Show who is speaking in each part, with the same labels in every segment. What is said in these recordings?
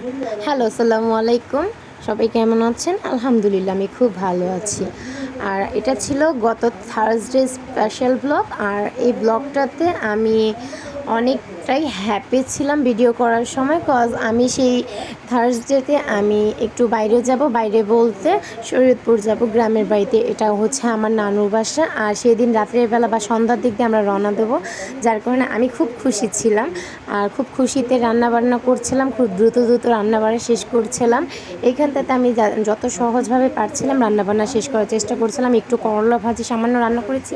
Speaker 1: Hello, আসসালামু আলাইকুম। সবাই কেমন আছেন? আলহামদুলিল্লাহ আমি খুব ভালো আছি। আর এটা ছিল গত থার্সডে স্পেশাল ব্লগ। আর এই ব্লগটাতে আমি অনেকটাই হ্যাপি ছিলাম ভিডিও করার সময়। আমি সেই থার্সডেতে আমি একটু বাইরে যাব, বাইরে বলতে শরীয়তপুর যাব গ্রামের বাড়িতে। এটা হচ্ছে আমার নানুর বাসা। আর সেদিন রাত্রের বেলা বা সন্ধ্যার দিক দিয়ে আমরা রওনা দেবো, যার কারণে আমি খুব খুশি ছিলাম। আর খুব খুশিতে রান্নাবান্না করছিলাম, খুব দ্রুত দ্রুত রান্নাবান্না শেষ করছিলাম। এইখানটাতে আমি যত সহজভাবে পারছিলাম রান্নাবান্না শেষ করার চেষ্টা করছিলাম। একটু করলা ভাজি সামান্য রান্না করেছি,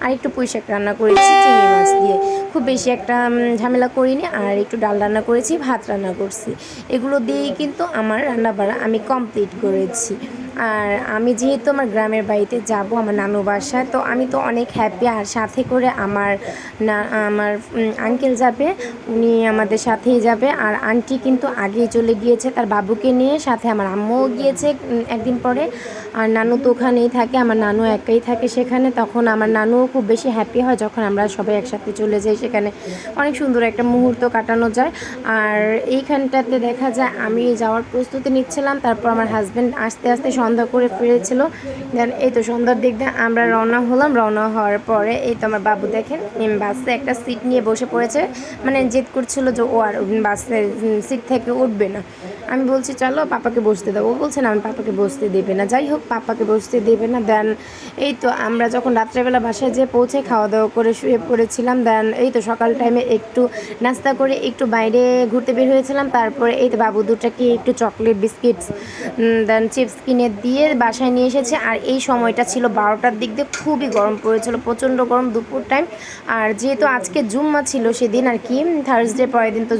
Speaker 1: আর একটু পুঁই শাক রান্না করেছি চিংড়ি মাছ দিয়ে। খুব বেশি একটা ঝামেলা করিনি। আর একটু ডাল রান্না করেছি, ভাত রান্না করছি। এগুলো দিয়েই কিন্তু আমার রান্নাবান্না আমি কমপ্লিট করেছি। আর আমি যেহেতু আমার গ্রামের বাড়িতে যাব, আমার নানু বাসায়, তো আমি তো অনেক হ্যাপি। আর সাথে করে আমার আঙ্কেল যাবে, উনি আমাদের সাথেই যাবে। আর আন্টি কিন্তু আগেই চলে গিয়েছে তার বাবুকে নিয়ে, সাথে আমার আম্মুও গিয়েছে একদিন পরে। আর নানু তো ওখানেই থাকে, আমার নানু একাই থাকে সেখানে। তখন আমার নানুও খুব বেশি হ্যাপি হয় যখন আমরা সবাই একসাথে চলে যাই, সেখানে অনেক সুন্দর একটা মুহূর্ত কাটানো যায়। আর এইখানটাতে দেখা যায় আমি যাওয়ার প্রস্তুতি নিচ্ছিলাম, তারপর আমার হাজব্যান্ড আস্তে আস্তে সন্ধ্যা করে ফিরেছিল। দেন এই তো সন্ধ্যার দিক দিয়ে আমরা রওনা হলাম। রওনা হওয়ার পরে এই তো আমার বাবু দেখেন বাসে একটা সিট নিয়ে বসে পড়েছে, মানে জেদ করছিল যে ও আর বাসের সিট থেকে উঠবে না। আমি বলছি চলো পাপাকে বসতে দাও, ও বলছে না আমি পাপাকে বসতে দেবে না। যাই হোক, পাপাকে বসতে দেবে না। দেন এই তো আমরা যখন রাত্রেবেলা বাসায় যেয়ে পৌঁছে খাওয়া দাওয়া করে শুয়ে পড়েছিলাম। দেন এই তো সকাল টাইমে একটু নাস্তা করে একটু বাইরে ঘুরতে বের হয়েছিলাম। তারপরে এই তো বাবু দুটাকে একটু চকলেট বিস্কিটস দেন চিপস কিনে দিয়ে বাসায় নিয়ে এসেছে। আর এই সময়টা ছিল 12টার দিক দিয়ে, খুবই গরম পড়েছিল, প্রচণ্ড গরম দুপুর টাইম। আর যেহেতু আজকে জুম্মা ছিল সেদিন আর কি, থার্সডে পরের দিন তো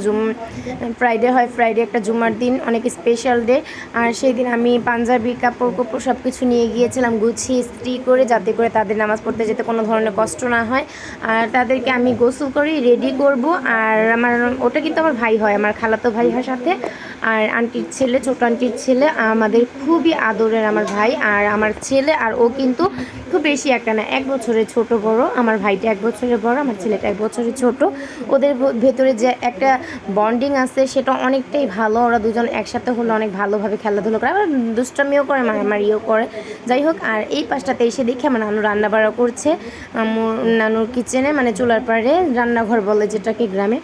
Speaker 1: ফ্রাইডে হয়, ফ্রাইডে একটা জুম্মার দিন, অনেক স্পেশাল ডে। আর সেই দিন আমি পাঞ্জাবি কাপড় সব কিছু নিয়ে গিয়েছিলাম গুছিয়ে ইস্ত্রি করে, যাতে করে তাদের নামাজ পড়তে যেতে কোনো ধরনের কষ্ট না হয়। আর তাদেরকে আমি গোসল করি, রেডি করব। আর ওটা কিন্তু আমার ভাই হয়, আমার খালাতো ভাই হয় সাথে। আর আন্টির ছেলে, ছোট আন্টির ছেলে, আমাদের খুবই আদরের আমার ভাই। আর আমার ছেলে আর ও কিন্তু খুব বেশি একটা না, 1 বছরের ছোট বড়। আমার ভাইটা 1 বছরের বড়, আমার ছেলেটা 1 বছরের ছোট। ওদের ভেতরে যে একটা বন্ডিং আছে সেটা অনেকটাই ভালো। ওরা দুজন একসাথে হলে অনেক ভালোভাবে খেলাধুলো করে, আবার দুষ্টামিও করে, মারামারিও করে। যাই হোক, আর এই পাশটাতে এসে দেখি আমার নানু রান্না বাড়া করছে। নানুর কিচেনে, মানে চুলার পাড়ে, রান্নাঘর বলে যেটাকে গ্রামে।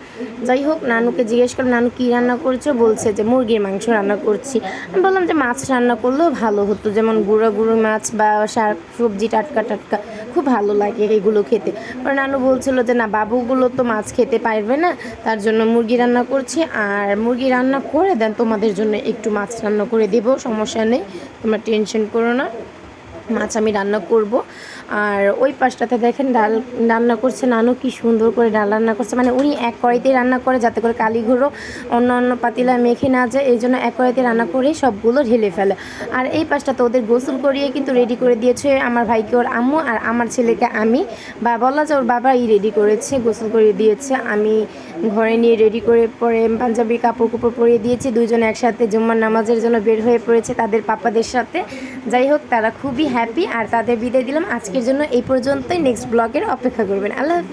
Speaker 1: যাই হোক, নানুকে জিজ্ঞেস করলাম নানু কী রান্না করছো, বলছে যে মুরগির মাংস রান্না করছি। আমি বললাম যে মাছ রান্না করলেও ভালো হতো, যেমন গুঁড়ো গুঁড়ো মাছ বা শাক সবজি টাটকা টাটকা, খুব ভালো লাগে এগুলো খেতে। পরে নানু বলছিল যে না, বাবুগুলো তো মাছ খেতে পারবে না, তার জন্য মুরগি রান্না করছি। আর মুরগি রান্না করে দেন তোমাদের জন্য একটু মাছ রান্না করে দেবো, সমস্যা নেই, তোমরা টেনশন করো না, মাছ আমি রান্না করব। আর ওই পাশটাতে দেখেন ডাল রান্না করছে নানু, কি সুন্দর করে ডাল রান্না করছে। মানে উনি এক কড়াইতেই রান্না করে, যাতে করে কালিগুঁড়ো অন্য অন্য পাতিলায় মেখে না যায়, এই জন্য এক কড়াইতে রান্না করেই সবগুলো ঢেলে ফেলে। আর এই পাশটাতে ওদের গোসল করিয়ে কিন্তু রেডি করে দিয়েছে আমার ভাইকে ওর আম্মু, আর আমার ছেলেকে আমি, বা বলা যায় ওর বাবাই রেডি করেছে, গোসল করিয়ে দিয়েছে। আমি ঘরে নিয়ে রেডি করে পরে পাঞ্জাবি কাপড় পরিয়ে দিয়েছি। দুইজনে একসাথে জুম্মার নামাজের জন্য বের হয়ে পড়েছে তাদের পাপাদের সাথে। যাই হোক, তারা খুবই হ্যাপি। আর তাদের বিদায় দিলাম আজকের জন্য এই পর্যন্তই। নেক্সট ব্লগের অপেক্ষা করবেন। আল্লাহ হাফেজ।